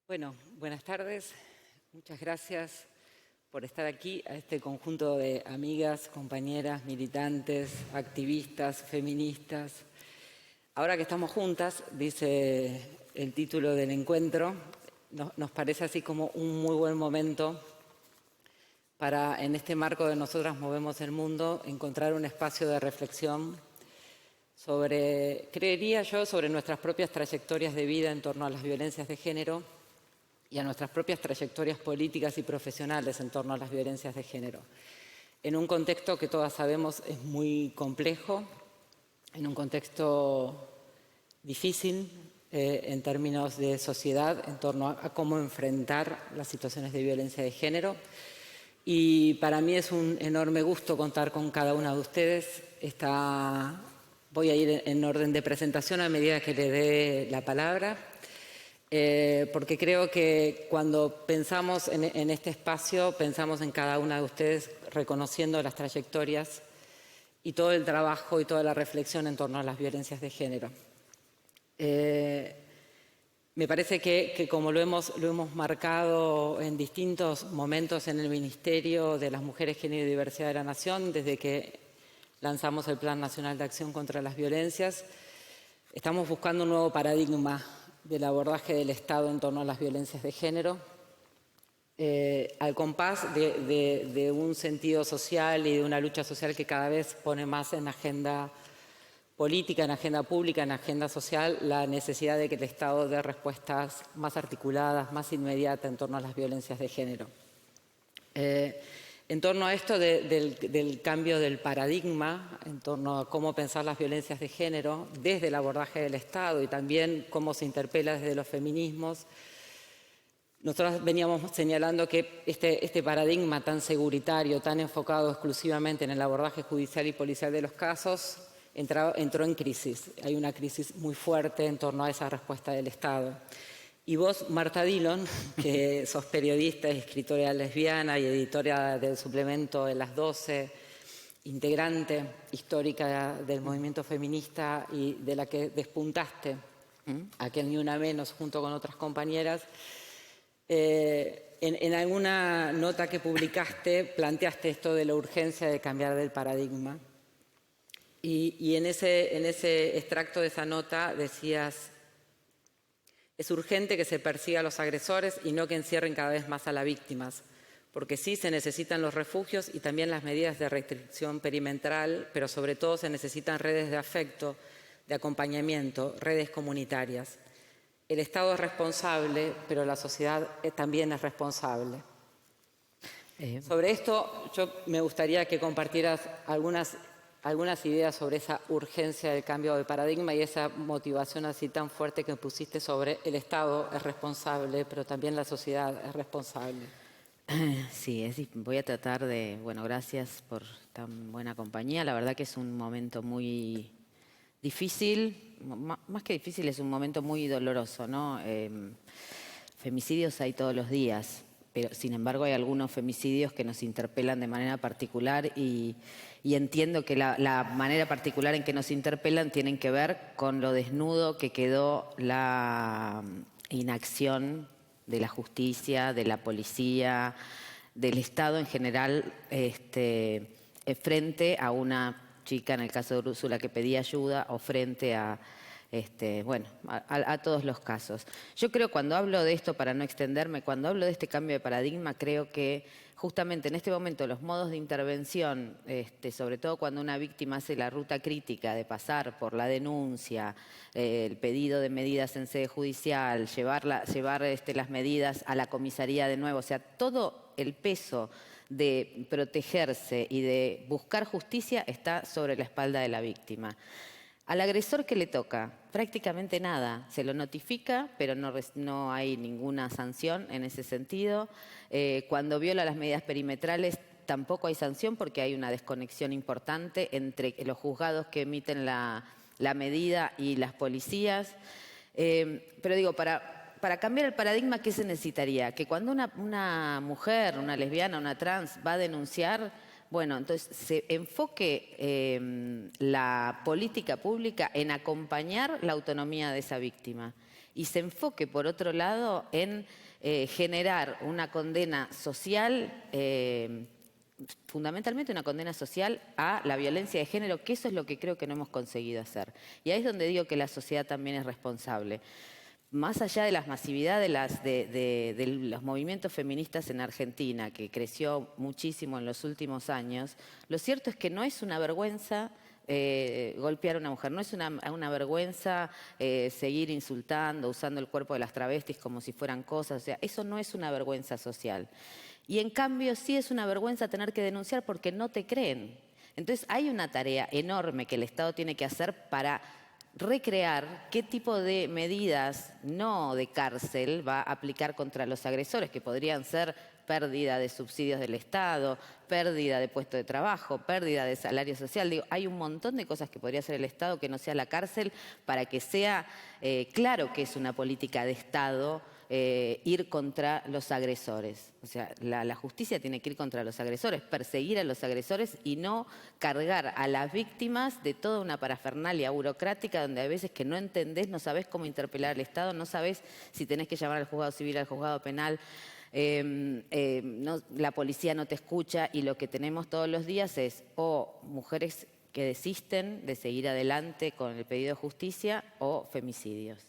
Bueno, buenas tardes. Muchas gracias por estar aquí, a este conjunto de amigas, compañeras, militantes, activistas, feministas. Ahora que estamos juntas, dice el título del encuentro, nos parece así como un muy buen momento para, en este marco de Nosotras Movemos el Mundo, encontrar un espacio de reflexión sobre, creería yo, sobre nuestras propias trayectorias de vida en torno a las violencias de género y a nuestras propias trayectorias políticas y profesionales en torno a las violencias de género. En un contexto que todas sabemos es muy complejo, en un contexto difícil en términos de sociedad, en torno a cómo enfrentar las situaciones de violencia de género. Y para mí es un enorme gusto contar con cada una de ustedes. Voy a ir en orden de presentación a medida que le dé la palabra. Porque creo que cuando pensamos en este espacio, pensamos en cada una de ustedes reconociendo las trayectorias y todo el trabajo y toda la reflexión en torno a las violencias de género. Me parece que como lo hemos marcado en distintos momentos en el Ministerio de las Mujeres, Género y Diversidad de la Nación, desde que lanzamos el Plan Nacional de Acción contra las Violencias, estamos buscando un nuevo paradigma del abordaje del Estado en torno a las violencias de género, al compás de un sentido social y de una lucha social que cada vez pone más en agenda política, en agenda pública, en agenda social, la necesidad de que el Estado dé respuestas más articuladas, más inmediatas en torno a las violencias de género. En torno a esto del cambio del paradigma, en torno a cómo pensar las violencias de género desde el abordaje del Estado y también cómo se interpela desde los feminismos, nosotros veníamos señalando que este paradigma tan seguritario, tan enfocado exclusivamente en el abordaje judicial y policial de los casos, entró en crisis. Hay una crisis muy fuerte en torno a esa respuesta del Estado. Y vos, Marta Dillon, que sos periodista y escritora lesbiana y editora del suplemento de Las 12, integrante histórica del movimiento feminista y de la que despuntaste aquel Ni Una Menos junto con otras compañeras, en alguna nota que publicaste planteaste esto de la urgencia de cambiar del paradigma. Y en ese extracto de esa nota decías: es urgente que se persiga a los agresores y no que encierren cada vez más a las víctimas, porque sí se necesitan los refugios y también las medidas de restricción perimetral, pero sobre todo se necesitan redes de afecto, de acompañamiento, redes comunitarias. El Estado es responsable, pero la sociedad también es responsable. Sobre esto yo me gustaría que compartieras algunas ideas sobre esa urgencia del cambio de paradigma y esa motivación así tan fuerte que pusiste sobre el Estado es responsable, pero también la sociedad es responsable. Sí, voy a tratar de, bueno, gracias por tan buena compañía. La verdad que es un momento muy difícil, más que difícil, es un momento muy doloroso, ¿no? Femicidios hay todos los días, pero sin embargo hay algunos femicidios que nos interpelan de manera particular y entiendo que la manera particular en que nos interpelan tienen que ver con lo desnudo que quedó la inacción de la justicia, de la policía, del Estado en general, frente a una chica, en el caso de Úrsula, que pedía ayuda, o frente a todos los casos. Yo creo, cuando hablo de esto, para no extenderme, cuando hablo de este cambio de paradigma, creo que justamente en este momento los modos de intervención, sobre todo cuando una víctima hace la ruta crítica de pasar por la denuncia, el pedido de medidas en sede judicial, llevar las medidas a la comisaría de nuevo, o sea, todo el peso de protegerse y de buscar justicia está sobre la espalda de la víctima. Al agresor, ¿qué le toca? Prácticamente nada. Se lo notifica, pero no hay ninguna sanción en ese sentido. Cuando viola las medidas perimetrales, tampoco hay sanción porque hay una desconexión importante entre los juzgados que emiten la medida y las policías. Pero digo, para cambiar el paradigma, ¿qué se necesitaría? Que cuando una mujer, una lesbiana, una trans va a denunciar, Bueno, entonces se enfoque la política pública en acompañar la autonomía de esa víctima y se enfoque, por otro lado, en generar una condena social, fundamentalmente una condena social a la violencia de género, que eso es lo que creo que no hemos conseguido hacer. Y ahí es donde digo que la sociedad también es responsable. Más allá de las masividad de los movimientos feministas en Argentina, que creció muchísimo en los últimos años, lo cierto es que no es una vergüenza golpear a una mujer, no es una vergüenza seguir insultando, usando el cuerpo de las travestis como si fueran cosas, o sea, eso no es una vergüenza social. Y en cambio sí es una vergüenza tener que denunciar porque no te creen. Entonces hay una tarea enorme que el Estado tiene que hacer para recrear qué tipo de medidas, no de cárcel, va a aplicar contra los agresores, que podrían ser pérdida de subsidios del Estado, pérdida de puesto de trabajo, pérdida de salario social. Digo, hay un montón de cosas que podría hacer el Estado que no sea la cárcel para que sea claro que es una política de Estado ir contra los agresores. O sea, la justicia tiene que ir contra los agresores, perseguir a los agresores y no cargar a las víctimas de toda una parafernalia burocrática donde a veces que no entendés, no sabés cómo interpelar al Estado, no sabés si tenés que llamar al juzgado civil, al juzgado penal. La policía no te escucha y lo que tenemos todos los días es o mujeres que desisten de seguir adelante con el pedido de justicia o femicidios.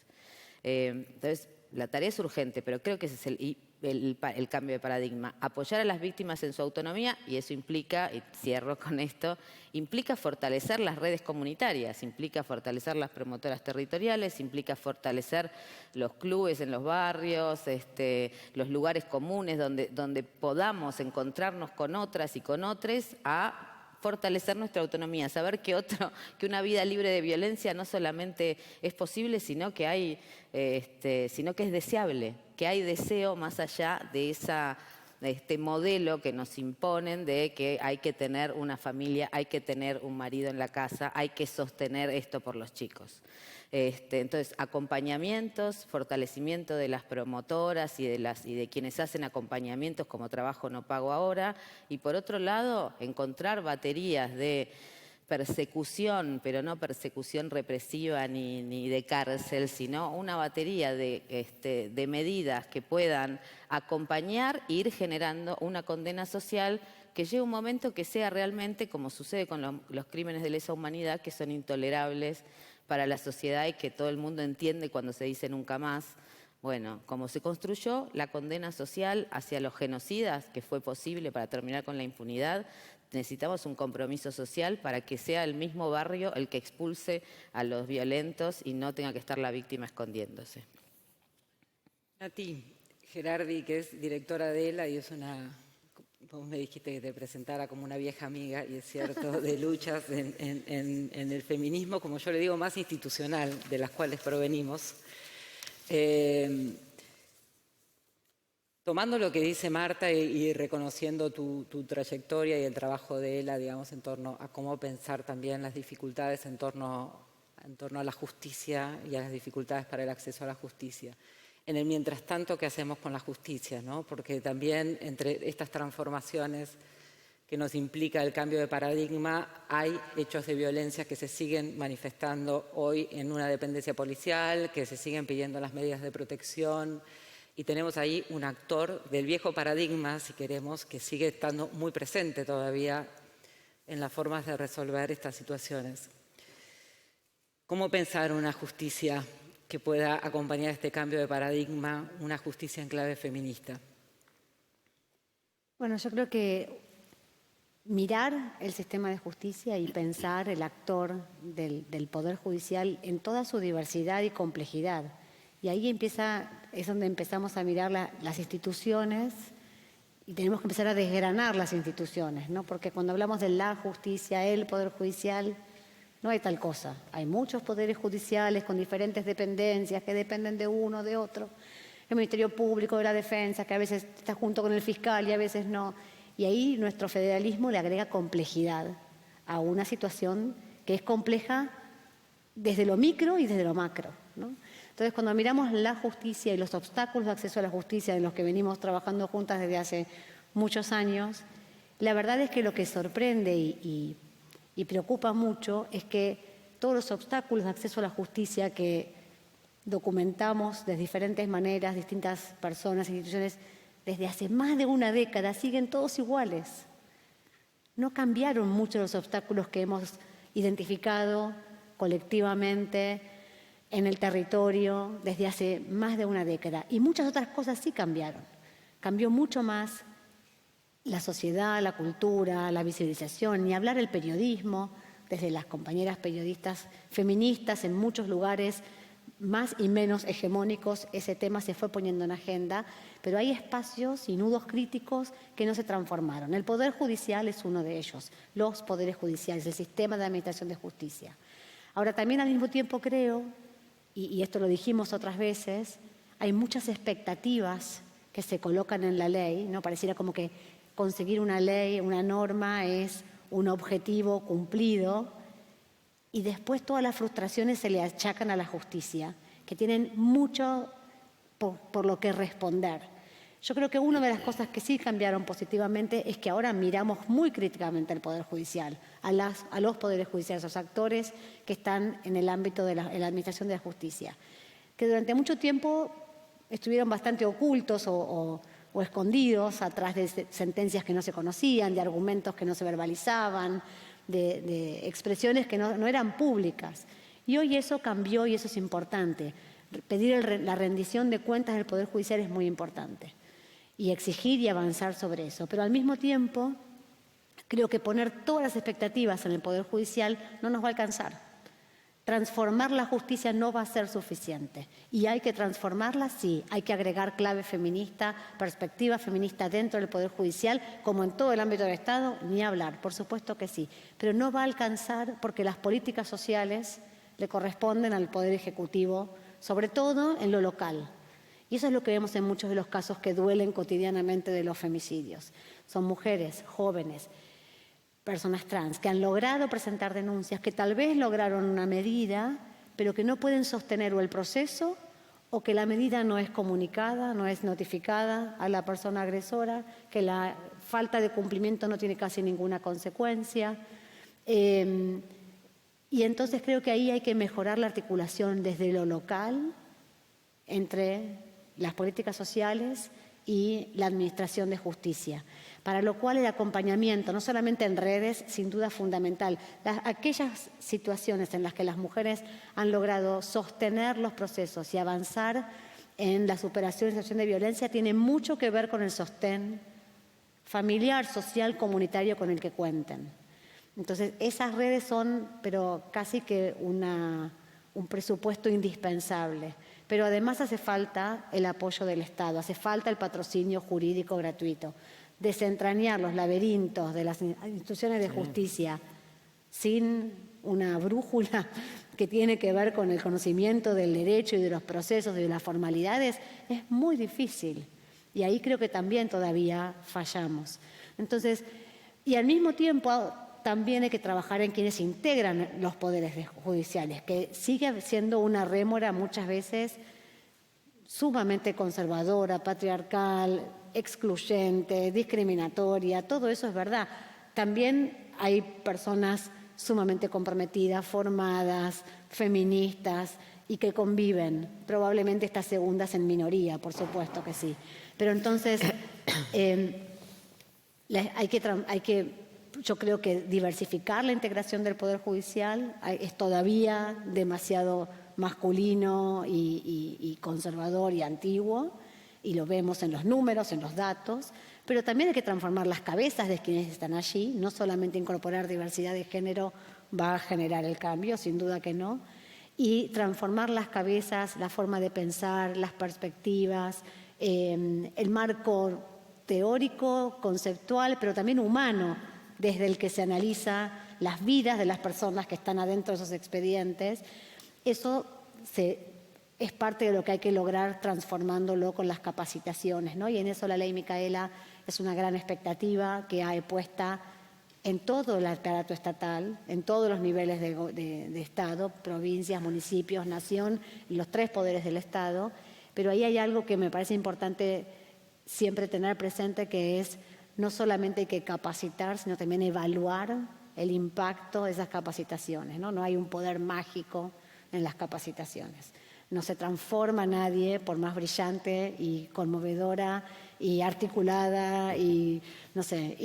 Entonces, la tarea es urgente, pero creo que ese es el cambio de paradigma. Apoyar a las víctimas en su autonomía, y eso implica, y cierro con esto, implica fortalecer las redes comunitarias, implica fortalecer las promotoras territoriales, implica fortalecer los clubes en los barrios, los lugares comunes donde podamos encontrarnos con otras y con otros a fortalecer nuestra autonomía, saber que una vida libre de violencia no solamente es posible, sino que sino que es deseable, que hay deseo más allá de este modelo que nos imponen de que hay que tener una familia, hay que tener un marido en la casa, hay que sostener esto por los chicos. Entonces, acompañamientos, fortalecimiento de las promotoras y de quienes hacen acompañamientos como trabajo no pago ahora. Y por otro lado, encontrar baterías de persecución, pero no persecución represiva ni de cárcel, sino una batería de medidas que puedan acompañar e ir generando una condena social que llegue un momento que sea realmente, como sucede con los crímenes de lesa humanidad, que son intolerables para la sociedad y que todo el mundo entiende cuando se dice nunca más. Bueno, como se construyó la condena social hacia los genocidas, que fue posible para terminar con la impunidad, necesitamos un compromiso social para que sea el mismo barrio el que expulse a los violentos y no tenga que estar la víctima escondiéndose. A ti, Gerardi, que es directora de ELA y es vos me dijiste que te presentara como una vieja amiga, y es cierto, de luchas en el feminismo, como yo le digo, más institucional, de las cuales provenimos. Tomando lo que dice Marta y reconociendo tu trayectoria y el trabajo de ELA, digamos, en torno a cómo pensar también las dificultades en torno a la justicia y a las dificultades para el acceso a la justicia. En el mientras tanto, ¿qué hacemos con la justicia, ¿no? Porque también entre estas transformaciones que nos implica el cambio de paradigma, hay hechos de violencia que se siguen manifestando hoy en una dependencia policial, que se siguen pidiendo las medidas de protección, y tenemos ahí un actor del viejo paradigma, si queremos, que sigue estando muy presente todavía en las formas de resolver estas situaciones. ¿Cómo pensar una justicia que pueda acompañar este cambio de paradigma, una justicia en clave feminista? Bueno, yo creo que mirar el sistema de justicia y pensar el actor del Poder Judicial en toda su diversidad y complejidad. Y ahí es donde empezamos a mirar las instituciones y tenemos que empezar a desgranar las instituciones, ¿no? Porque cuando hablamos de la justicia, el Poder Judicial, no hay tal cosa. Hay muchos poderes judiciales con diferentes dependencias que dependen de uno, de otro. El Ministerio Público, de la Defensa, que a veces está junto con el fiscal y a veces no. Y ahí nuestro federalismo le agrega complejidad a una situación que es compleja desde lo micro y desde lo macro, ¿no? Entonces, cuando miramos la justicia y los obstáculos de acceso a la justicia en los que venimos trabajando juntas desde hace muchos años, La verdad es que lo que sorprende y preocupa mucho es que todos los obstáculos de acceso a la justicia que documentamos de diferentes maneras, distintas personas e instituciones, desde hace más de una década, siguen todos iguales. No cambiaron mucho los obstáculos que hemos identificado colectivamente en el territorio desde hace más de una década. Y muchas otras cosas sí cambiaron. Cambió mucho más la sociedad, la cultura, la visibilización, ni hablar el periodismo, desde las compañeras periodistas feministas en muchos lugares más y menos hegemónicos, ese tema se fue poniendo en agenda, pero hay espacios y nudos críticos que no se transformaron. El Poder Judicial es uno de ellos, los poderes judiciales, el sistema de administración de justicia. Ahora, también al mismo tiempo creo, y esto lo dijimos otras veces, hay muchas expectativas que se colocan en la ley, ¿no? Pareciera como que conseguir una ley, una norma es un objetivo cumplido, y después todas las frustraciones se le achacan a la justicia, que tienen mucho por lo que responder. Yo creo que una de las cosas que sí cambiaron positivamente es que ahora miramos muy críticamente al Poder Judicial, a los poderes judiciales, a los actores que están en el ámbito de la administración de la justicia, que durante mucho tiempo estuvieron bastante ocultos o escondidos atrás de sentencias que no se conocían, de argumentos que no se verbalizaban, de expresiones que no eran públicas. Y hoy eso cambió y eso es importante. Pedir la rendición de cuentas del Poder Judicial es muy importante y exigir y avanzar sobre eso. Pero al mismo tiempo, creo que poner todas las expectativas en el Poder Judicial no nos va a alcanzar. Transformar la justicia no va a ser suficiente. Y hay que transformarla, sí. Hay que agregar clave feminista, perspectiva feminista dentro del Poder Judicial, como en todo el ámbito del Estado, ni hablar, por supuesto que sí. Pero no va a alcanzar porque las políticas sociales le corresponden al Poder Ejecutivo, sobre todo en lo local. Y eso es lo que vemos en muchos de los casos que duelen cotidianamente de los femicidios. Son mujeres, jóvenes, personas trans, que han logrado presentar denuncias, que tal vez lograron una medida, pero que no pueden sostener o el proceso o que la medida no es comunicada, no es notificada a la persona agresora, que la falta de cumplimiento no tiene casi ninguna consecuencia. Y entonces creo que ahí hay que mejorar la articulación desde lo local entre las políticas sociales y la administración de justicia, para lo cual el acompañamiento, no solamente en redes, sin duda fundamental. Aquellas situaciones en las que las mujeres han logrado sostener los procesos y avanzar en la superación y situación de violencia tienen mucho que ver con el sostén familiar, social, comunitario con el que cuenten. Entonces, esas redes son, pero casi que un presupuesto indispensable. Pero además hace falta el apoyo del Estado, hace falta el patrocinio jurídico gratuito. Desentrañar los laberintos de las instituciones de justicia sin una brújula que tiene que ver con el conocimiento del derecho y de los procesos y de las formalidades es muy difícil. Y ahí creo que también todavía fallamos. Entonces, y al mismo tiempo también hay que trabajar en quienes integran los poderes judiciales, que sigue siendo una rémora muchas veces sumamente conservadora, patriarcal, excluyente, discriminatoria, todo eso es verdad. También hay personas sumamente comprometidas, formadas, feministas y que conviven. Probablemente estas segundas en minoría, por supuesto que sí. Pero entonces hay que yo creo que diversificar la integración del Poder Judicial es todavía demasiado masculino y conservador y antiguo, y lo vemos en los números, en los datos, pero también hay que transformar las cabezas de quienes están allí, no solamente incorporar diversidad de género va a generar el cambio, sin duda que no, y transformar las cabezas, la forma de pensar, las perspectivas, el marco teórico, conceptual, pero también humano, desde el que se analiza las vidas de las personas que están adentro de esos expedientes. Eso es parte de lo que hay que lograr transformándolo con las capacitaciones, ¿no? Y en eso la ley Micaela es una gran expectativa que hay puesta en todo el aparato estatal, en todos los niveles de Estado, provincias, municipios, nación, los tres poderes del Estado. Pero ahí hay algo que me parece importante siempre tener presente, que es no solamente hay que capacitar, sino también evaluar el impacto de esas capacitaciones, ¿no? No hay un poder mágico en las capacitaciones. No se transforma nadie, por más brillante y conmovedora y articulada y, no sé,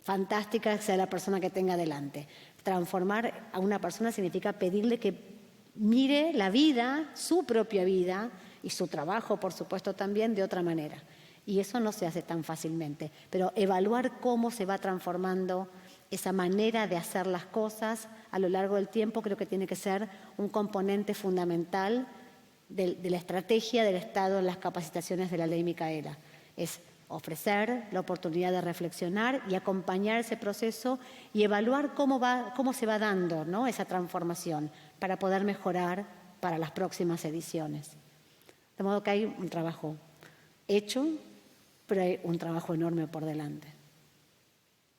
fantástica sea la persona que tenga delante. Transformar a una persona significa pedirle que mire la vida, su propia vida y su trabajo, por supuesto, también de otra manera. Y eso no se hace tan fácilmente. Pero evaluar cómo se va transformando esa manera de hacer las cosas a lo largo del tiempo creo que tiene que ser un componente fundamental de la estrategia del Estado en las capacitaciones de la Ley Micaela. Es ofrecer la oportunidad de reflexionar y acompañar ese proceso y evaluar cómo se va dando, ¿no?, esa transformación para poder mejorar para las próximas ediciones. De modo que hay un trabajo hecho, pero hay un trabajo enorme por delante.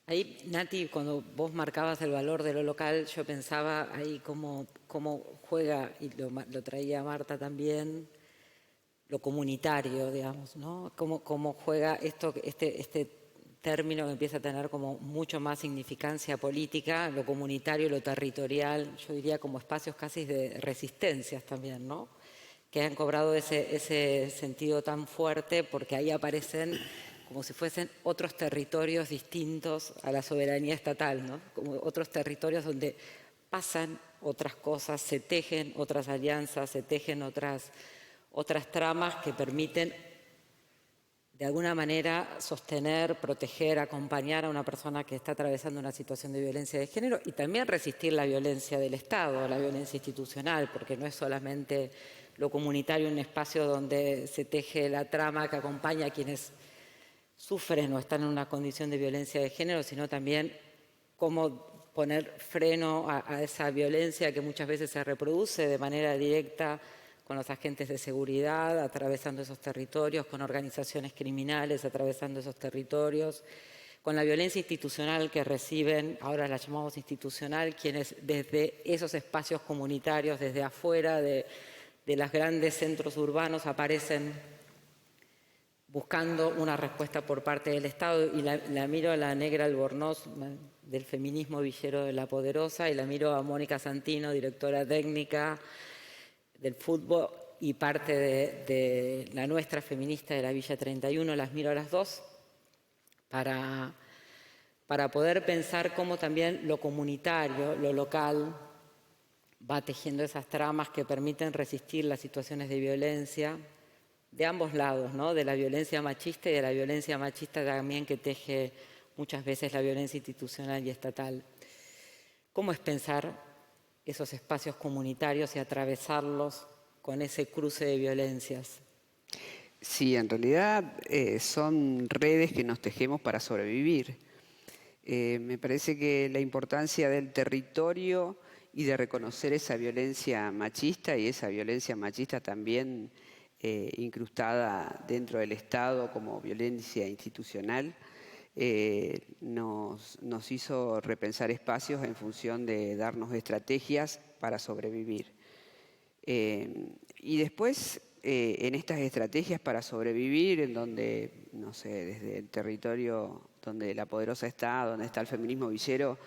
Ahí, Nati, cuando vos marcabas el valor de lo local, yo pensaba ahí cómo juega, y lo traía Marta también, lo comunitario, digamos, ¿no? Cómo juega este término que empieza a tener como mucho más significancia política, lo comunitario, lo territorial, yo diría como espacios casi de resistencias también, ¿no?, que han cobrado ese sentido tan fuerte porque ahí aparecen como si fuesen otros territorios distintos a la soberanía estatal, ¿no?, como otros territorios donde pasan otras cosas, se tejen otras alianzas, se tejen otras tramas que permiten de alguna manera sostener, proteger, acompañar a una persona que está atravesando una situación de violencia de género y también resistir la violencia del Estado, la violencia institucional, porque no es solamente lo comunitario un espacio donde se teje la trama que acompaña a quienes sufren o están en una condición de violencia de género, sino también cómo poner freno a esa violencia que muchas veces se reproduce de manera directa con los agentes de seguridad, atravesando esos territorios, con organizaciones criminales, atravesando esos territorios, con la violencia institucional que reciben, ahora la llamamos institucional, quienes desde esos espacios comunitarios, desde afuera de los grandes centros urbanos, aparecen buscando una respuesta por parte del Estado. Y la miro a la Negra Albornoz, del feminismo villero de La Poderosa, y la miro a Mónica Santino, directora técnica del fútbol y parte de la nuestra feminista de la Villa 31, las miro a las dos para poder pensar cómo también lo comunitario, lo local, va tejiendo esas tramas que permiten resistir las situaciones de violencia de ambos lados, ¿no?, de la violencia machista y de la violencia machista también que teje muchas veces la violencia institucional y estatal. ¿Cómo es pensar esos espacios comunitarios y atravesarlos con ese cruce de violencias? Sí, en realidad son redes que nos tejemos para sobrevivir. Me parece que la importancia del territorio y de reconocer esa violencia machista y esa violencia machista también incrustada dentro del Estado como violencia institucional, nos hizo repensar espacios en función de darnos estrategias para sobrevivir. Y después, en estas estrategias para sobrevivir, en donde, no sé, desde el territorio donde La Poderosa está, donde está el feminismo villero,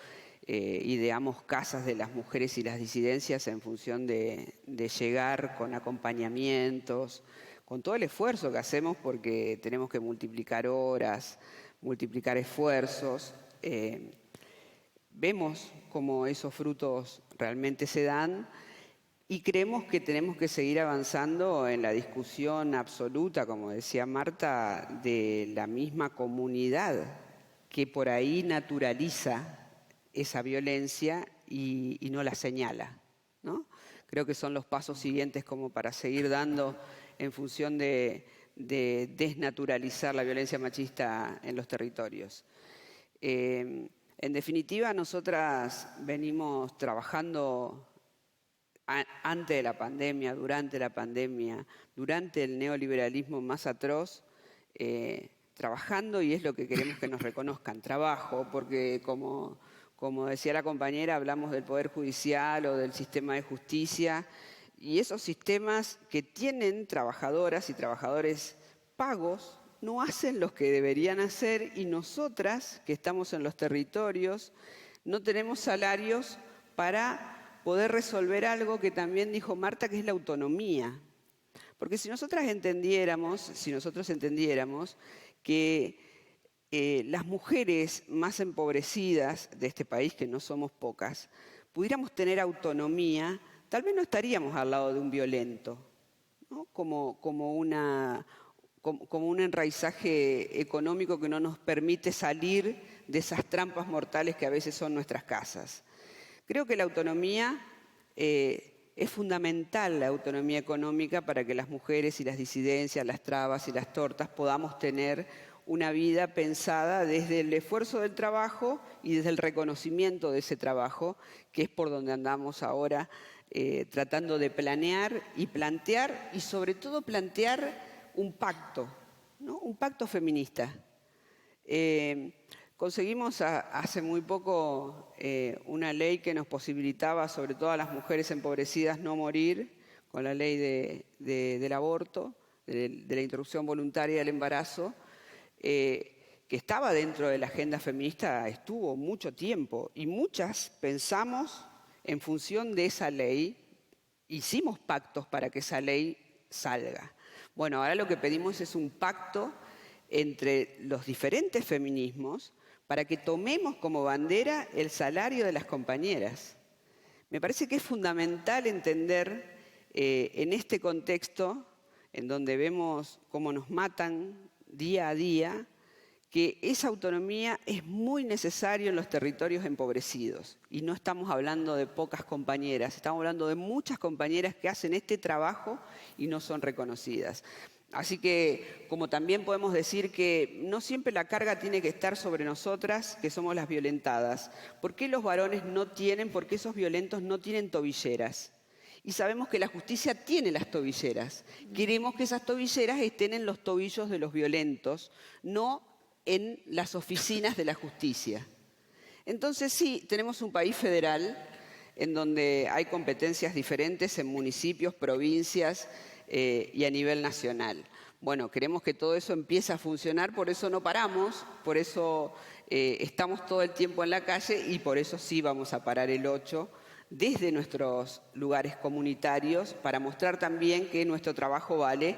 ideamos casas de las mujeres y las disidencias en función de llegar con acompañamientos, con todo el esfuerzo que hacemos porque tenemos que multiplicar horas, multiplicar esfuerzos. Vemos cómo esos frutos realmente se dan y creemos que tenemos que seguir avanzando en la discusión absoluta, como decía Marta, de la misma comunidad que por ahí naturaliza esa violencia y no la señala, ¿no? Creo que son los pasos siguientes como para seguir dando en función de desnaturalizar la violencia machista en los territorios. En definitiva, nosotras venimos trabajando antes de la pandemia, durante el neoliberalismo más atroz, trabajando, y es lo que queremos que nos reconozcan, trabajo, porque como decía la compañera, hablamos del Poder Judicial o del sistema de justicia, y esos sistemas que tienen trabajadoras y trabajadores pagos no hacen lo que deberían hacer y nosotras, que estamos en los territorios, no tenemos salarios para poder resolver algo que también dijo Marta, que es la autonomía. Porque si nosotros entendiéramos que las mujeres más empobrecidas de este país, que no somos pocas, pudiéramos tener autonomía, tal vez no estaríamos al lado de un violento, ¿no? Como un enraizaje económico que no nos permite salir de esas trampas mortales que a veces son nuestras casas. Creo que la autonomía es fundamental, la autonomía económica, para que las mujeres y las disidencias, las trabas y las tortas podamos tener una vida pensada desde el esfuerzo del trabajo y desde el reconocimiento de ese trabajo, que es por donde andamos ahora tratando de planear y plantear, y sobre todo plantear un pacto, ¿no? Un pacto feminista. Conseguimos hace muy poco una ley que nos posibilitaba, sobre todo a las mujeres empobrecidas, no morir, con la ley del aborto, de la interrupción voluntaria del embarazo, que estaba dentro de la agenda feminista, estuvo mucho tiempo, y muchas pensamos en función de esa ley, hicimos pactos para que esa ley salga. Bueno, ahora lo que pedimos es un pacto entre los diferentes feminismos para que tomemos como bandera el salario de las compañeras. Me parece que es fundamental entender en este contexto, en donde vemos cómo nos matan día a día, que esa autonomía es muy necesaria en los territorios empobrecidos. Y no estamos hablando de pocas compañeras, estamos hablando de muchas compañeras que hacen este trabajo y no son reconocidas. Así que, como también podemos decir que no siempre la carga tiene que estar sobre nosotras, que somos las violentadas. ¿Por qué los varones no tienen, por qué esos violentos no tienen tobilleras? Y sabemos que la justicia tiene las tobilleras. Queremos que esas tobilleras estén en los tobillos de los violentos, no en las oficinas de la justicia. Entonces sí, tenemos un país federal en donde hay competencias diferentes en municipios, provincias y a nivel nacional. Bueno, queremos que todo eso empiece a funcionar, por eso no paramos, por eso estamos todo el tiempo en la calle y por eso sí vamos a parar el 8 desde nuestros lugares comunitarios para mostrar también que nuestro trabajo vale.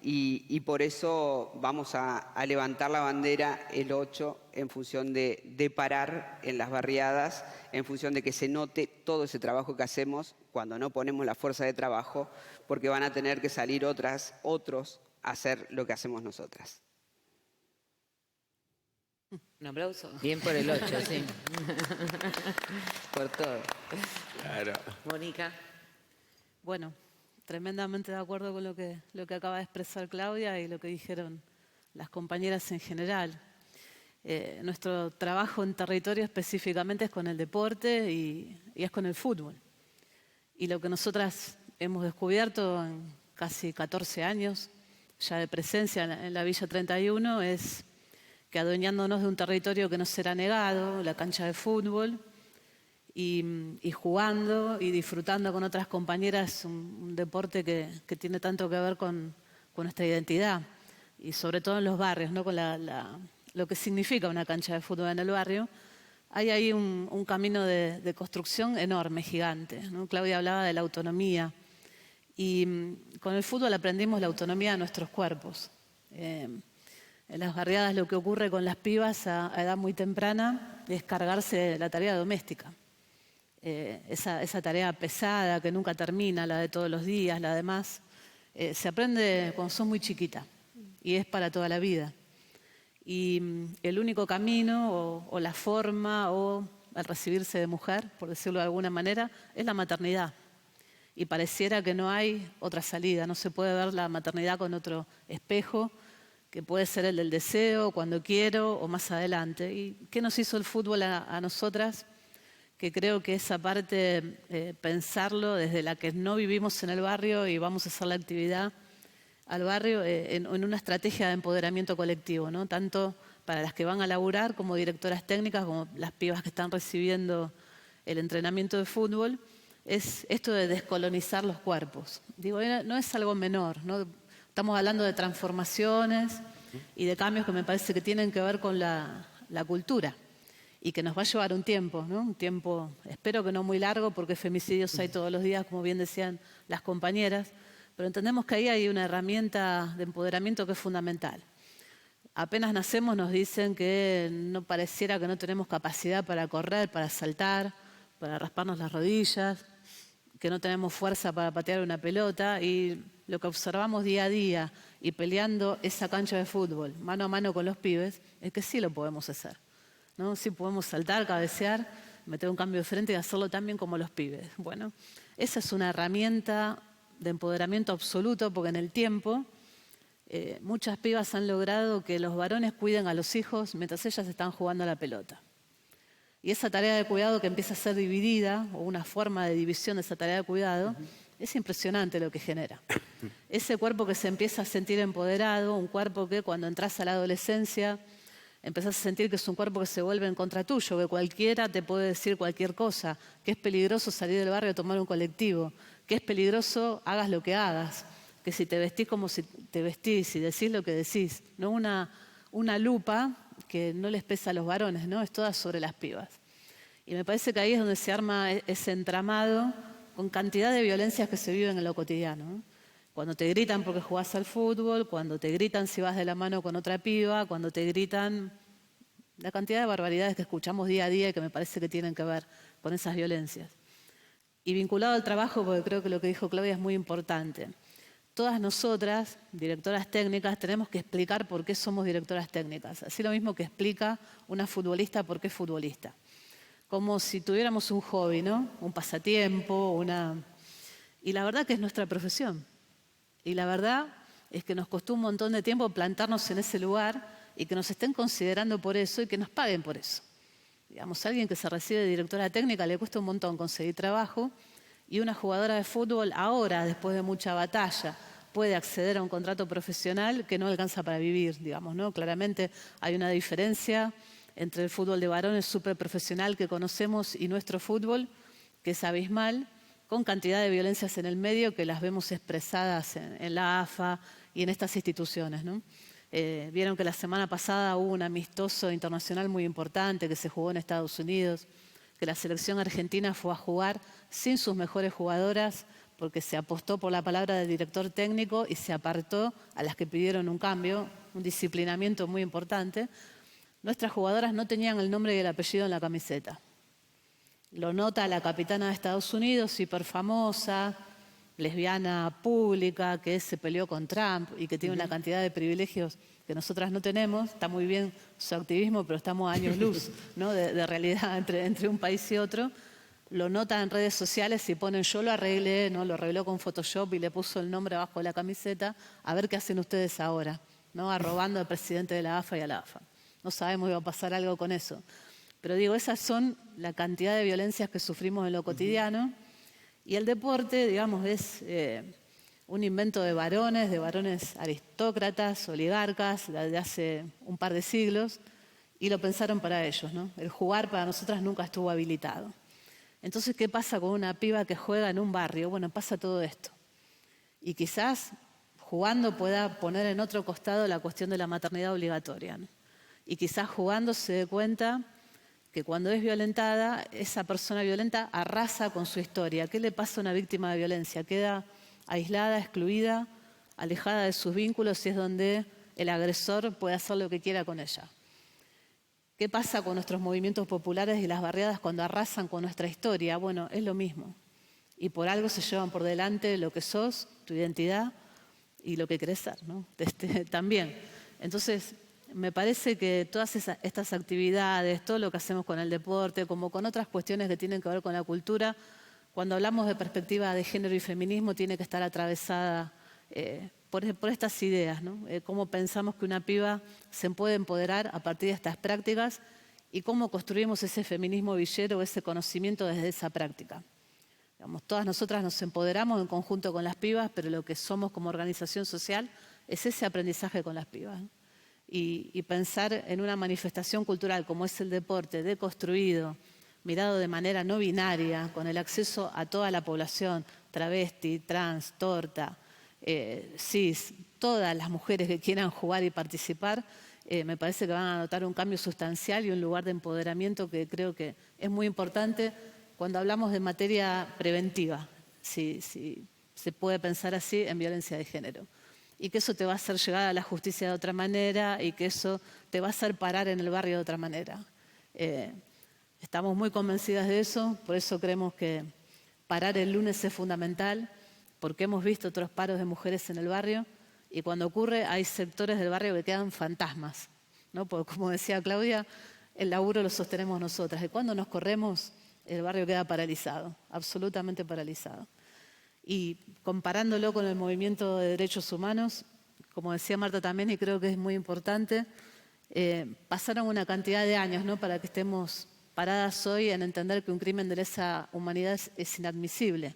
Y por eso vamos a levantar la bandera el 8 en función de parar en las barriadas, en función de que se note todo ese trabajo que hacemos cuando no ponemos la fuerza de trabajo, porque van a tener que salir otros a hacer lo que hacemos nosotras. Un aplauso. Bien por el 8, sí. Por todo. Claro. Mónica. Bueno, tremendamente de acuerdo con lo que acaba de expresar Claudia y lo que dijeron las compañeras en general. Nuestro trabajo en territorio específicamente es con el deporte y es con el fútbol. Y lo que nosotras hemos descubierto en casi 14 años ya de presencia en la Villa 31 es que adueñándonos de un territorio que nos será negado, la cancha de fútbol, y jugando y disfrutando con otras compañeras un deporte que tiene tanto que ver con nuestra identidad y sobre todo en los barrios, ¿no? Con lo que significa una cancha de fútbol en el barrio. Hay ahí un camino de construcción enorme, gigante, ¿no? Claudia hablaba de la autonomía y con el fútbol aprendimos la autonomía de nuestros cuerpos. En las barriadas lo que ocurre con las pibas a edad muy temprana es cargarse la tarea doméstica. Esa tarea pesada que nunca termina, la de todos los días, la demás, se aprende cuando sos muy chiquita y es para toda la vida. Y el único camino o la forma o al recibirse de mujer, por decirlo de alguna manera, es la maternidad. Y pareciera que no hay otra salida, no se puede ver la maternidad con otro espejo, que puede ser el del deseo, cuando quiero o más adelante. ¿Y qué nos hizo el fútbol a nosotras? Que creo que esa parte, pensarlo desde la que no vivimos en el barrio y vamos a hacer la actividad al barrio en una estrategia de empoderamiento colectivo, ¿no? Tanto para las que van a laburar como directoras técnicas, como las pibas que están recibiendo el entrenamiento de fútbol, es esto de descolonizar los cuerpos. Digo, no es algo menor, ¿no? Estamos hablando de transformaciones y de cambios que me parece que tienen que ver con la cultura y que nos va a llevar un tiempo, ¿no? Un tiempo, espero que no muy largo, porque femicidios hay todos los días, como bien decían las compañeras, pero entendemos que ahí hay una herramienta de empoderamiento que es fundamental. Apenas nacemos nos dicen que no pareciera que no tenemos capacidad para correr, para saltar, para rasparnos las rodillas, que no tenemos fuerza para patear una pelota, y lo que observamos día a día y peleando esa cancha de fútbol mano a mano con los pibes es que sí lo podemos hacer, ¿no? Sí podemos saltar, cabecear, meter un cambio de frente y hacerlo tan bien como los pibes. Bueno, esa es una herramienta de empoderamiento absoluto, porque en el tiempo muchas pibas han logrado que los varones cuiden a los hijos mientras ellas están jugando a la pelota. Y esa tarea de cuidado que empieza a ser dividida, o una forma de división de esa tarea de cuidado, es impresionante lo que genera. Ese cuerpo que se empieza a sentir empoderado, un cuerpo que cuando entras a la adolescencia empezás a sentir que es un cuerpo que se vuelve en contra tuyo, que cualquiera te puede decir cualquier cosa, que es peligroso salir del barrio a tomar un colectivo, que es peligroso hagas lo que hagas, que si te vestís como si te vestís, si decís lo que decís, no una lupa que no les pesa a los varones, ¿no? Es toda sobre las pibas. Y me parece que ahí es donde se arma ese entramado con cantidad de violencias que se viven en lo cotidiano, ¿no? Cuando te gritan porque jugás al fútbol, cuando te gritan si vas de la mano con otra piba, cuando te gritan la cantidad de barbaridades que escuchamos día a día y que me parece que tienen que ver con esas violencias. Y vinculado al trabajo, porque creo que lo que dijo Claudia es muy importante. Todas nosotras, directoras técnicas, tenemos que explicar por qué somos directoras técnicas. Así lo mismo que explica una futbolista por qué es futbolista. Como si tuviéramos un hobby, ¿no? Un pasatiempo, Y la verdad que es nuestra profesión. Y la verdad es que nos costó un montón de tiempo plantarnos en ese lugar y que nos estén considerando por eso y que nos paguen por eso. Digamos, a alguien que se recibe de directora técnica le cuesta un montón conseguir trabajo, y una jugadora de fútbol ahora, después de mucha batalla, puede acceder a un contrato profesional que no alcanza para vivir, digamos, ¿no? Claramente hay una diferencia entre el fútbol de varones súper profesional que conocemos y nuestro fútbol, que es abismal, con cantidad de violencias en el medio que las vemos expresadas en la AFA y en estas instituciones, ¿no? Vieron que la semana pasada hubo un amistoso internacional muy importante que se jugó en Estados Unidos, que la selección argentina fue a jugar sin sus mejores jugadoras porque se apostó por la palabra del director técnico y se apartó a las que pidieron un cambio, un disciplinamiento muy importante. Nuestras jugadoras no tenían el nombre y el apellido en la camiseta. Lo nota la capitana de Estados Unidos, hiperfamosa, lesbiana pública, que se peleó con Trump y que tiene una cantidad de privilegios que nosotras no tenemos. Está muy bien su activismo, pero estamos a años luz, ¿no? de realidad entre un país y otro. Lo nota en redes sociales y ponen yo lo arreglé, ¿no? Lo arregló con Photoshop y le puso el nombre abajo de la camiseta. A ver qué hacen ustedes ahora, ¿no? Arrobando al presidente de la AFA y a la AFA. No sabemos si va a pasar algo con eso. Pero digo, esas son la cantidad de violencias que sufrimos en lo cotidiano. Y el deporte, digamos, es un invento de varones aristócratas, oligarcas, de hace un par de siglos, y lo pensaron para ellos, ¿no? El jugar para nosotras nunca estuvo habilitado. Entonces, ¿qué pasa con una piba que juega en un barrio? Bueno, pasa todo esto. Y quizás jugando pueda poner en otro costado la cuestión de la maternidad obligatoria, ¿no? Y quizás jugando se dé cuenta que cuando es violentada, esa persona violenta arrasa con su historia. ¿Qué le pasa a una víctima de violencia? Queda aislada, excluida, alejada de sus vínculos, y es donde el agresor puede hacer lo que quiera con ella. ¿Qué pasa con nuestros movimientos populares y las barriadas cuando arrasan con nuestra historia? Bueno, es lo mismo. Y por algo se llevan por delante lo que sos, tu identidad y lo que querés ser, ¿no? También. Entonces, me parece que todas estas actividades, todo lo que hacemos con el deporte, como con otras cuestiones que tienen que ver con la cultura, cuando hablamos de perspectiva de género y feminismo, tiene que estar atravesada por estas ideas, ¿no? Cómo pensamos que una piba se puede empoderar a partir de estas prácticas y cómo construimos ese feminismo villero, ese conocimiento desde esa práctica. Digamos, todas nosotras nos empoderamos en conjunto con las pibas, pero lo que somos como organización social es ese aprendizaje con las pibas, ¿no? Y pensar en una manifestación cultural como es el deporte, deconstruido, mirado de manera no binaria, con el acceso a toda la población, travesti, trans, torta, cis, todas las mujeres que quieran jugar y participar, me parece que van a notar un cambio sustancial y un lugar de empoderamiento que creo que es muy importante cuando hablamos de materia preventiva, si se puede pensar así, en violencia de género. Y que eso te va a hacer llegar a la justicia de otra manera y que eso te va a hacer parar en el barrio de otra manera. Estamos muy convencidas de eso, por eso creemos que parar el lunes es fundamental, porque hemos visto otros paros de mujeres en el barrio y cuando ocurre hay sectores del barrio que quedan fantasmas, ¿no? Porque como decía Claudia, el laburo lo sostenemos nosotras y cuando nos corremos el barrio queda paralizado, absolutamente paralizado. Y comparándolo con el movimiento de derechos humanos, como decía Marta también, y creo que es muy importante, pasaron una cantidad de años, ¿no?, para que estemos paradas hoy en entender que un crimen de lesa humanidad es inadmisible.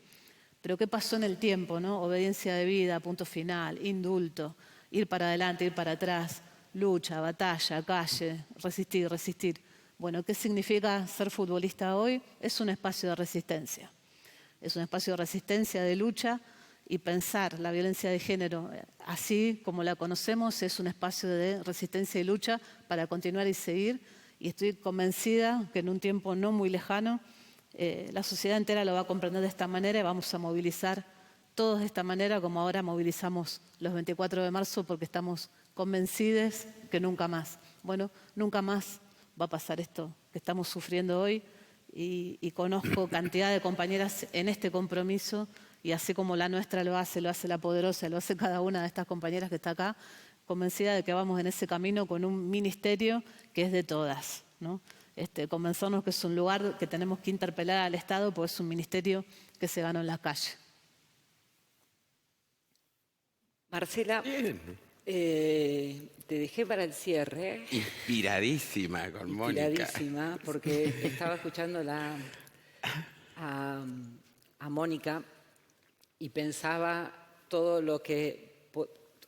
Pero ¿qué pasó en el tiempo, no? Obediencia de vida, punto final, indulto, ir para adelante, ir para atrás, lucha, batalla, calle, resistir, resistir. Bueno, ¿qué significa ser futbolista hoy? Es un espacio de resistencia. Es un espacio de resistencia, de lucha, y pensar la violencia de género así como la conocemos es un espacio de resistencia y lucha para continuar y seguir. Y estoy convencida que en un tiempo no muy lejano la sociedad entera lo va a comprender de esta manera y vamos a movilizar todos de esta manera como ahora movilizamos los 24 de marzo porque estamos convencidos que nunca más. Bueno, nunca más va a pasar esto que estamos sufriendo hoy y conozco cantidad de compañeras en este compromiso y así como la nuestra lo hace La Poderosa, lo hace cada una de estas compañeras que está acá, convencida de que vamos en ese camino con un ministerio que es de todas, ¿no? Convencernos que es un lugar que tenemos que interpelar al Estado porque es un ministerio que se ganó en la calle. Marcela, te dejé para el cierre. Inspiradísima con Mónica. Inspiradísima, porque estaba escuchando a Mónica y pensaba todo lo que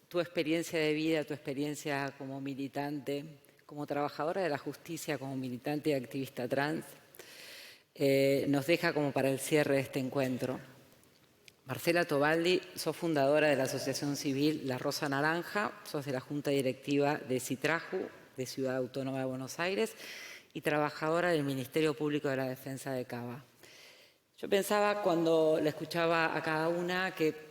tu experiencia de vida, tu experiencia como militante, como trabajadora de la justicia, como militante y activista trans, nos deja como para el cierre de este encuentro. Marcela Tobaldi, sos fundadora de la asociación civil La Rosa Naranja, sos de la Junta Directiva de Citraju, de Ciudad Autónoma de Buenos Aires, y trabajadora del Ministerio Público de la Defensa de Cava. Yo pensaba cuando la escuchaba a cada una que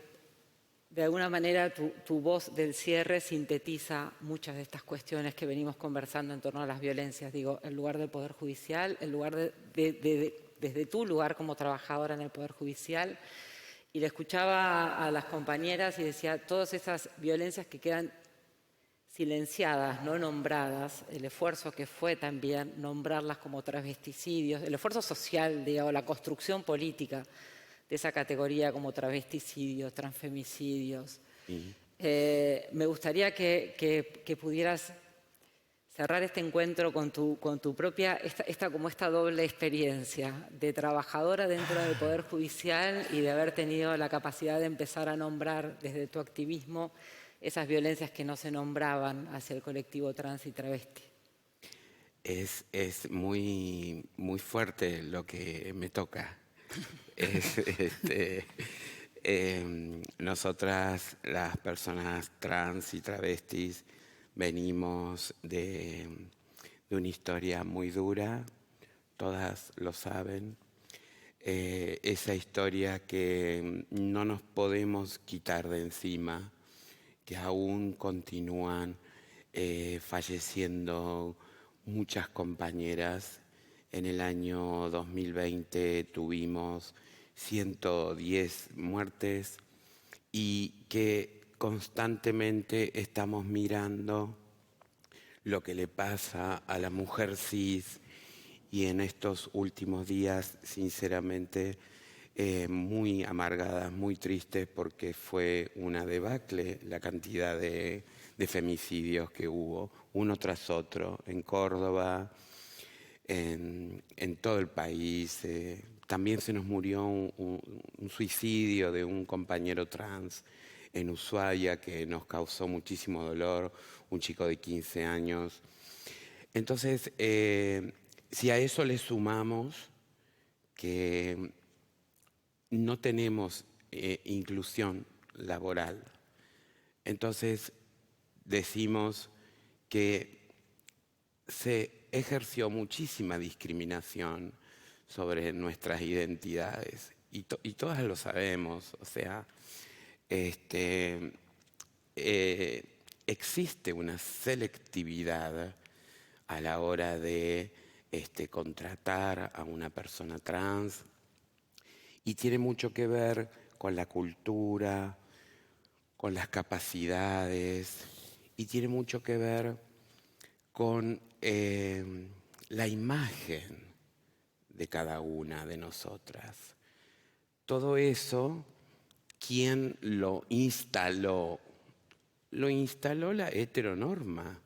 de alguna manera tu voz del cierre sintetiza muchas de estas cuestiones que venimos conversando en torno a las violencias. Digo, el lugar del Poder Judicial, el lugar desde tu lugar como trabajadora en el Poder Judicial. Y le escuchaba a las compañeras y decía, todas esas violencias que quedan silenciadas, no nombradas, el esfuerzo que fue también nombrarlas como travesticidios, el esfuerzo social, digamos, la construcción política de esa categoría como travesticidios, transfemicidios. Me gustaría que pudieras cerrar este encuentro con tu propia, esta doble experiencia de trabajadora dentro del Poder Judicial y de haber tenido la capacidad de empezar a nombrar desde tu activismo esas violencias que no se nombraban hacia el colectivo trans y travesti. Es muy, muy fuerte lo que me toca. Nosotras, las personas trans y travestis, venimos de una historia muy dura, todas lo saben. Esa historia que no nos podemos quitar de encima, que aún continúan falleciendo muchas compañeras. En el año 2020 tuvimos 110 muertes y que constantemente estamos mirando lo que le pasa a la mujer cis y en estos últimos días, sinceramente, muy amargadas, muy tristes porque fue una debacle la cantidad de femicidios que hubo, uno tras otro, en Córdoba, en todo el país. También se nos murió un suicidio de un compañero trans en Ushuaia que nos causó muchísimo dolor, un chico de 15 años. Entonces, si a eso le sumamos que no tenemos inclusión laboral, Entonces decimos que se ejerció muchísima discriminación sobre nuestras identidades y todas lo sabemos, o sea, existe una selectividad a la hora de contratar a una persona trans y tiene mucho que ver con la cultura, con las capacidades y tiene mucho que ver con la imagen de cada una de nosotras. Todo eso, ¿quién lo instaló? Lo instaló la heteronorma,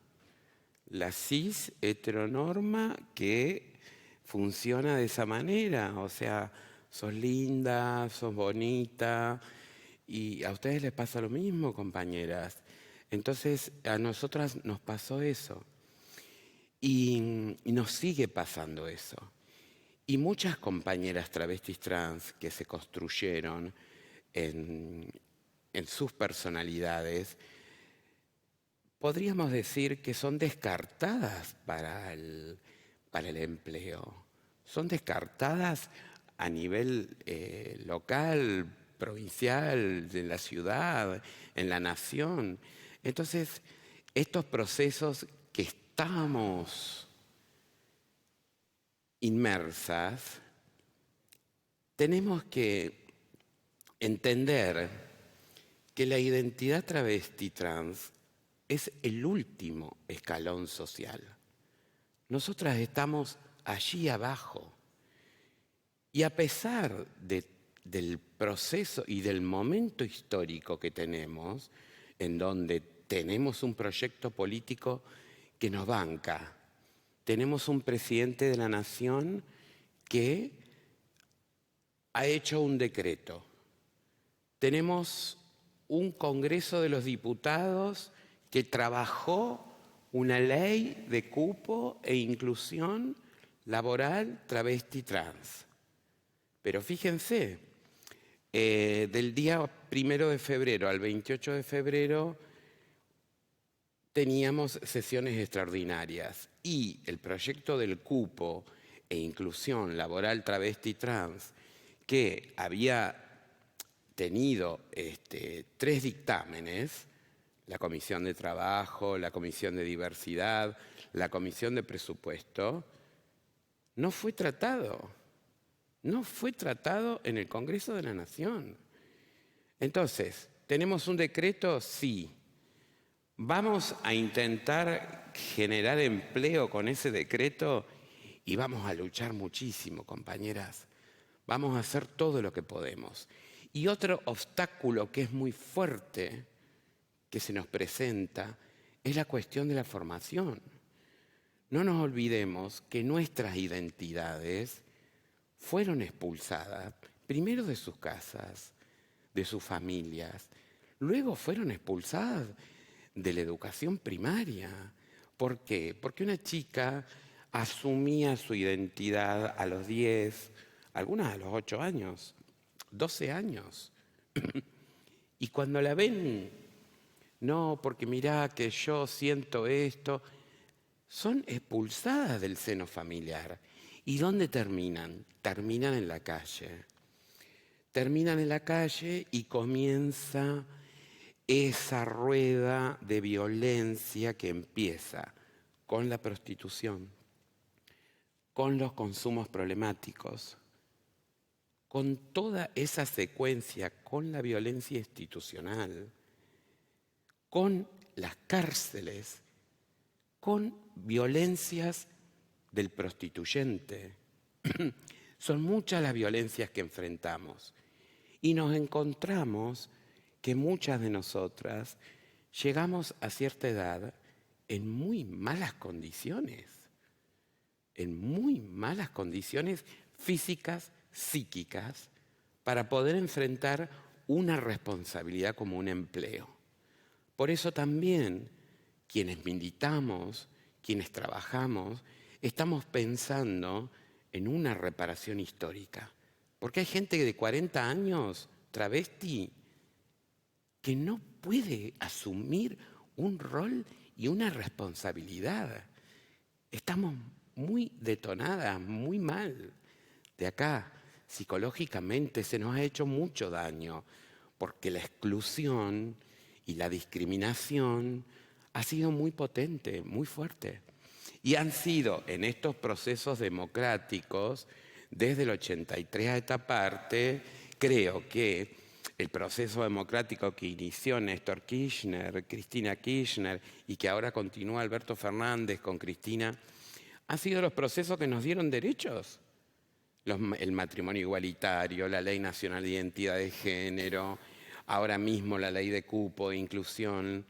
la cis heteronorma que funciona de esa manera, o sea, sos linda, sos bonita, y a ustedes les pasa lo mismo, compañeras. Entonces, a nosotras nos pasó eso. Y nos sigue pasando eso. Y muchas compañeras travestis trans que se construyeron en sus personalidades, podríamos decir que son descartadas para el empleo. Son descartadas a nivel local, provincial, de la ciudad, en la nación. Entonces, estos procesos que estamos inmersas, tenemos que entender que la identidad travesti trans es el último escalón social. Nosotras estamos allí abajo. Y a pesar del proceso y del momento histórico que tenemos, en donde tenemos un proyecto político que nos banca, tenemos un presidente de la nación que ha hecho un decreto, tenemos un Congreso de los Diputados que trabajó una ley de cupo e inclusión laboral travesti trans. Pero fíjense, del día 1 de febrero al 28 de febrero teníamos sesiones extraordinarias y el proyecto del cupo e inclusión laboral travesti trans, que había tenido 3 dictámenes, la Comisión de Trabajo, la Comisión de Diversidad, la Comisión de Presupuesto, no fue tratado. No fue tratado en el Congreso de la Nación. Entonces, ¿tenemos un decreto? Sí. Vamos a intentar generar empleo con ese decreto y vamos a luchar muchísimo, compañeras. Vamos a hacer todo lo que podemos. Y otro obstáculo que es muy fuerte que se nos presenta es la cuestión de la formación. No nos olvidemos que nuestras identidades fueron expulsadas, primero de sus casas, de sus familias, luego fueron expulsadas de la educación primaria. ¿Por qué? Porque una chica asumía su identidad a los 10, algunas a los 8 años, 12 años. Y cuando la ven, no, porque mirá que yo siento esto, son expulsadas del seno familiar. ¿Y dónde terminan? Terminan en la calle. Terminan en la calle y comienza esa rueda de violencia que empieza con la prostitución, con los consumos problemáticos, con toda esa secuencia, con la violencia institucional, con las cárceles, con violencias del prostituyente. Son muchas las violencias que enfrentamos y nos encontramos que muchas de nosotras llegamos a cierta edad en muy malas condiciones físicas, psíquicas, para poder enfrentar una responsabilidad como un empleo. Por eso también quienes militamos, quienes trabajamos, estamos pensando en una reparación histórica. Porque hay gente de 40 años, travesti, que no puede asumir un rol y una responsabilidad. Estamos muy detonadas, muy mal. De acá, psicológicamente, se nos ha hecho mucho daño, porque la exclusión y la discriminación ha sido muy potente, muy fuerte. Y han sido en estos procesos democráticos, desde el 83 a esta parte, creo que el proceso democrático que inició Néstor Kirchner, Cristina Kirchner, y que ahora continúa Alberto Fernández con Cristina, han sido los procesos que nos dieron derechos. El matrimonio igualitario, la Ley Nacional de Identidad de Género, ahora mismo la Ley de Cupo, de Inclusión,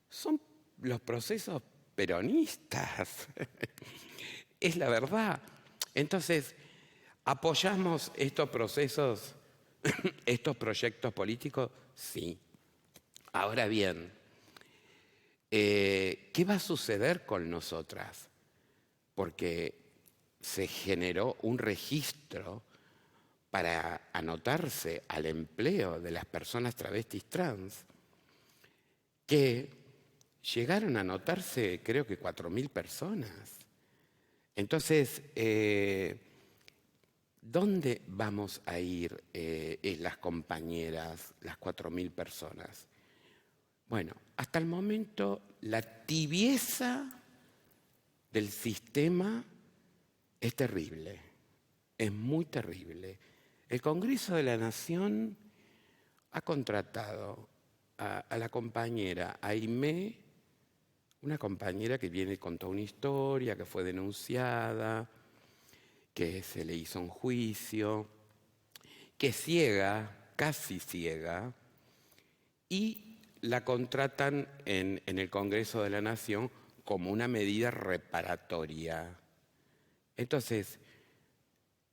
son los procesos peronistas. Es la verdad. Entonces, ¿apoyamos estos procesos, estos proyectos políticos? Sí. Ahora bien, ¿qué va a suceder con nosotras? Porque se generó un registro para anotarse al empleo de las personas travestis trans, que llegaron a anotarse creo que 4.000 personas. Entonces, ¿dónde vamos a ir las compañeras, las 4.000 personas? Bueno, hasta el momento la tibieza del sistema es terrible, es muy terrible. El Congreso de la Nación ha contratado a la compañera Aimé, una compañera que viene con toda una historia, que fue denunciada, que se le hizo un juicio, que es ciega, casi ciega, y la contratan en el Congreso de la Nación como una medida reparatoria. Entonces,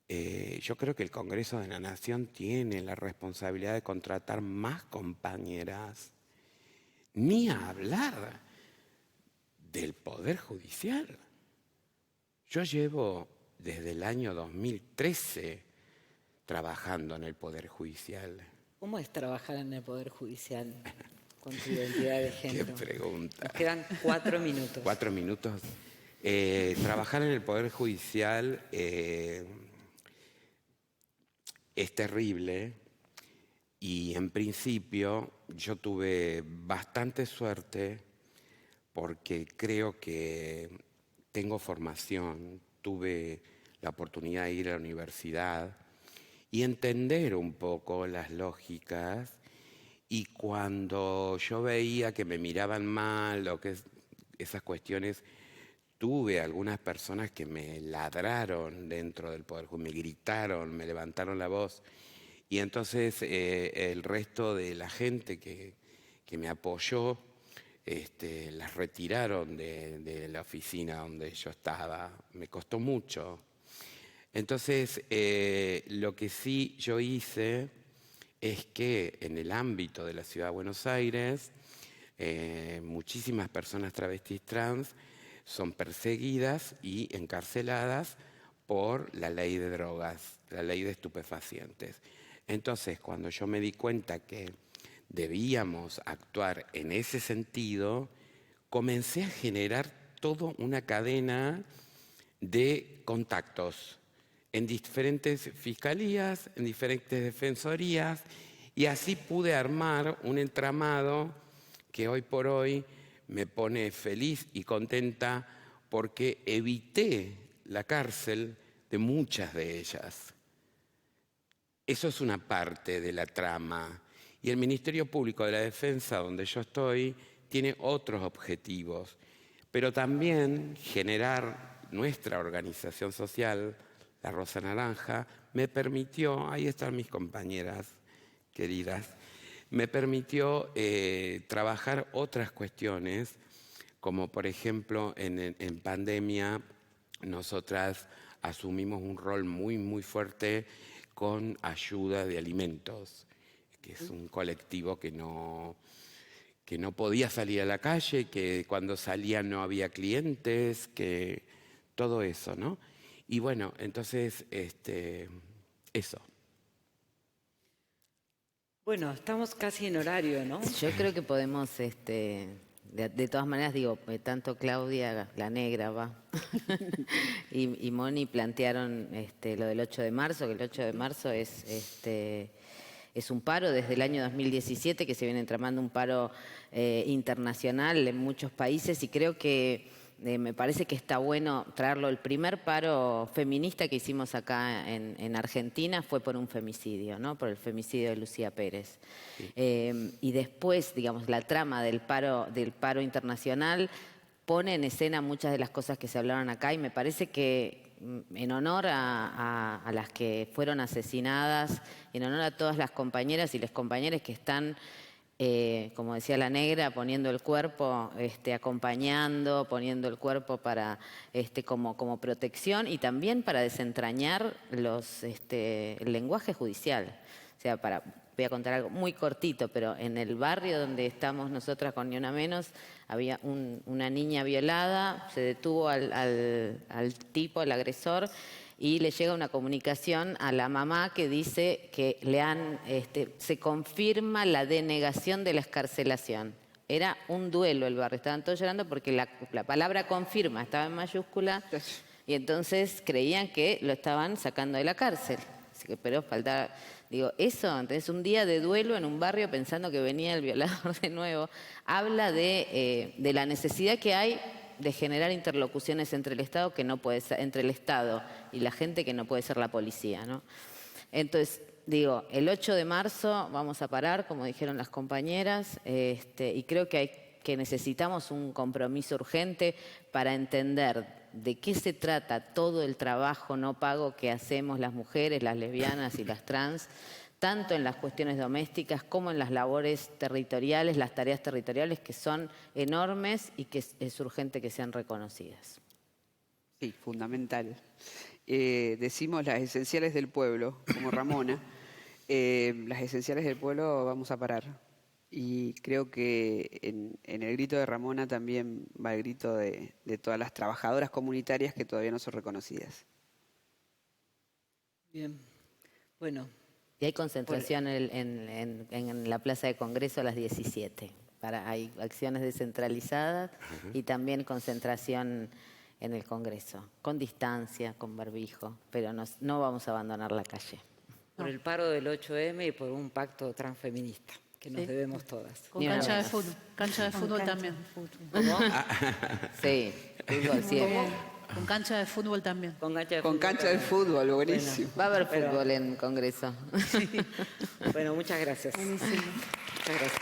yo creo que el Congreso de la Nación tiene la responsabilidad de contratar más compañeras, ni a hablar del Poder Judicial. Yo llevo desde el año 2013 trabajando en el Poder Judicial. ¿Cómo es trabajar en el Poder Judicial con tu identidad de género? Qué pregunta. Nos quedan 4 minutos. 4 minutos. Trabajar en el Poder Judicial es terrible y en principio yo tuve bastante suerte porque creo que tengo formación, tuve la oportunidad de ir a la universidad y entender un poco las lógicas, y cuando yo veía que me miraban mal o que esas cuestiones, tuve algunas personas que me ladraron dentro del Poder Judicial, me gritaron, me levantaron la voz, y entonces el resto de la gente que me apoyó, las retiraron de la oficina donde yo estaba. Me costó mucho. Entonces, lo que sí yo hice es que en el ámbito de la Ciudad de Buenos Aires, muchísimas personas travestis trans son perseguidas y encarceladas por la ley de drogas, la ley de estupefacientes. Entonces, cuando yo me di cuenta que debíamos actuar en ese sentido, comencé a generar toda una cadena de contactos en diferentes fiscalías, en diferentes defensorías, y así pude armar un entramado que hoy por hoy me pone feliz y contenta porque evité la cárcel de muchas de ellas. Eso es una parte de la trama. Y el Ministerio Público de la Defensa, donde yo estoy, tiene otros objetivos, pero también generar nuestra organización social, la Rosa Naranja, me permitió, ahí están mis compañeras queridas, me permitió trabajar otras cuestiones, como por ejemplo en pandemia nosotras asumimos un rol muy, muy fuerte con ayuda de alimentos, que es un colectivo que no podía salir a la calle, que cuando salía no había clientes, que todo eso, ¿no? Y bueno, entonces, eso. Bueno, estamos casi en horario, ¿no? Yo creo que podemos, de todas maneras, digo, tanto Claudia, la negra, va, y Moni plantearon lo del 8 de marzo, que el 8 de marzo es un paro desde el año 2017, que se viene tramando un paro internacional en muchos países, y creo que me parece que está bueno traerlo. El primer paro feminista que hicimos acá en Argentina fue por un femicidio, ¿no? Por el femicidio de Lucía Pérez. Sí. Y después, digamos, la trama del paro internacional pone en escena muchas de las cosas que se hablaron acá, y me parece que en honor a las que fueron asesinadas, en honor a todas las compañeras y los compañeros que están, como decía la negra, poniendo el cuerpo, acompañando, poniendo el cuerpo para, como protección, y también para desentrañar el lenguaje judicial. O sea, voy a contar algo muy cortito, pero en el barrio donde estamos nosotras con Ni Una Menos, había una niña violada, se detuvo al tipo, al agresor, y le llega una comunicación a la mamá que dice que se confirma la denegación de la excarcelación. Era un duelo el barrio, estaban todos llorando porque la palabra confirma estaba en mayúscula, y entonces creían que lo estaban sacando de la cárcel. Así que, pero faltaba, digo, eso, entonces un día de duelo en un barrio pensando que venía el violador de nuevo, habla de la necesidad que hay de generar interlocuciones entre el Estado entre el Estado y la gente, que no puede ser la policía, ¿no? Entonces, digo, el 8 de marzo vamos a parar, como dijeron las compañeras, y creo que necesitamos un compromiso urgente para entender de qué se trata todo el trabajo no pago que hacemos las mujeres, las lesbianas y las trans, tanto en las cuestiones domésticas como en las labores territoriales, las tareas territoriales, que son enormes y que es urgente que sean reconocidas. Sí, fundamental. Decimos las esenciales del pueblo, como Ramona. Las esenciales del pueblo vamos a parar. Y creo que en el grito de Ramona también va el grito de todas las trabajadoras comunitarias que todavía no son reconocidas. Bien, bueno. Y hay concentración en la Plaza de Congreso a las 17. Hay acciones descentralizadas y también concentración en el Congreso, con distancia, con barbijo, pero no vamos a abandonar la calle. Por el paro del 8M y por un pacto transfeminista, que nos debemos todas. Con cancha de fútbol. Cancha de fútbol también. ¿Cómo? Sí, fútbol siempre. Con cancha de fútbol también. Con cancha de Con fútbol cancha de también. fútbol, buenísimo. Va a haber fútbol en Congreso. Bueno, muchas gracias. Muchas gracias.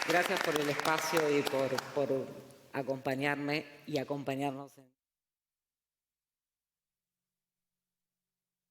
Gracias por el espacio y por acompañarme y acompañarnos en...